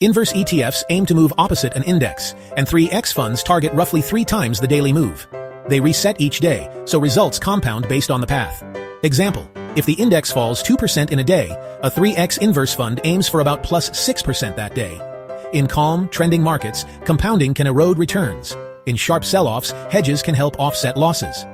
Inverse ETFs aim to move opposite an index, and 3X funds target roughly 3 times the daily move. They reset each day, so results compound based on the path. Example, if the index falls 2% in a day, a 3X inverse fund aims for about plus 6% that day. In calm, trending markets, compounding can erode returns. In sharp sell-offs, hedges can help offset losses.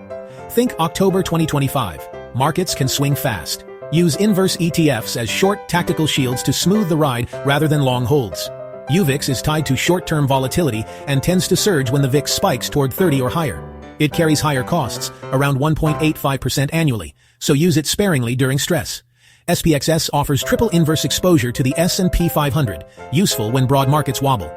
Think October 2025. Markets can swing fast. Use inverse ETFs as short, tactical shields to smooth the ride rather than long holds. UVIX is tied to short-term volatility and tends to surge when the VIX spikes toward 30 or higher. It carries higher costs, around 1.85% annually, so use it sparingly during stress. SPXS offers triple inverse exposure to the S&P 500, useful when broad markets wobble.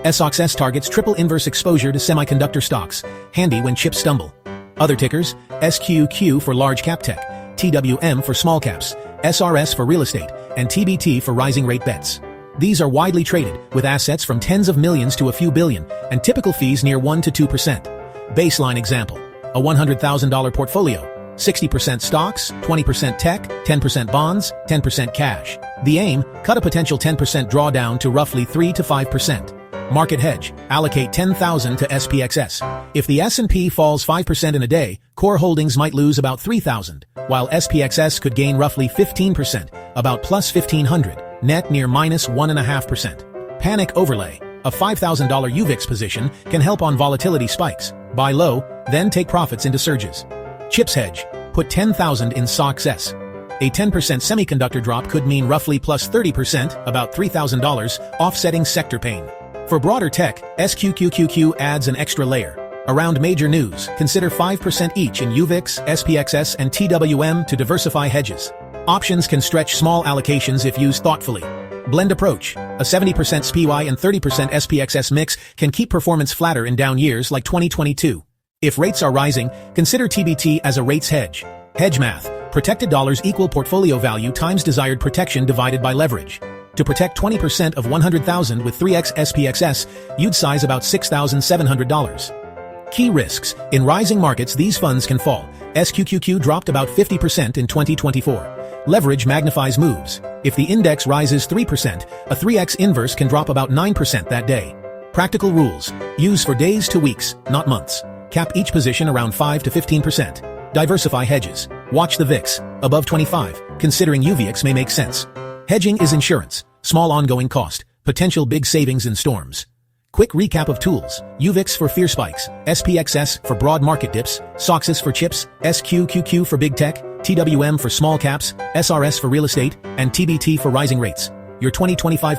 SOXS targets triple inverse exposure to semiconductor stocks, handy when chips stumble. Other tickers, SQQQ for large cap tech, TWM for small caps, SRS for real estate, and TBT for rising rate bets. These are widely traded, with assets from tens of millions to a few billion, and typical fees near 1 to 2%. Baseline example, a $100,000 portfolio, 60% stocks, 20% tech, 10% bonds, 10% cash. The aim, cut a potential 10% drawdown to roughly 3 to 5%. Market hedge, allocate $10,000 to SPXS. If the S&P falls 5% in a day, core holdings might lose about $3,000, while SPXS could gain roughly 15%, about plus $1,500, net near minus 1.5%. Panic overlay, a $5,000 UVIX position can help on volatility spikes. Buy low, then take profits into surges. Chips hedge, put $10,000 in SOXS. A 10% semiconductor drop could mean roughly plus 30%, about $3,000, offsetting sector pain. For broader tech, SQQQ adds an extra layer. Around major news, consider 5% each in UVIX, SPXS, and TWM to diversify hedges. Options can stretch small allocations if used thoughtfully. Blend approach, a 70% SPY and 30% SPXS mix can keep performance flatter in down years like 2022. If rates are rising, consider TBT as a rates hedge. Hedge math, protected dollars equal portfolio value times desired protection divided by leverage. To protect 20% of $100,000 with 3x SPXS, you'd size about $6,700. Key risks. In rising markets, these funds can fall. SQQQ dropped about 50% in 2024. Leverage magnifies moves. If the index rises 3%, a 3x inverse can drop about 9% that day. Practical rules. Use for days to weeks, not months. Cap each position around 5 to 15%. Diversify hedges. Watch the VIX. Above 25, considering UVIX may make sense. Hedging is insurance. Small ongoing cost. Potential big savings in storms. Quick recap of tools. UVIX for fear spikes. SPXS for broad market dips. SOXS for chips. SQQQ for big tech. TWM for small caps. SRS for real estate. And TBT for rising rates. Your 2025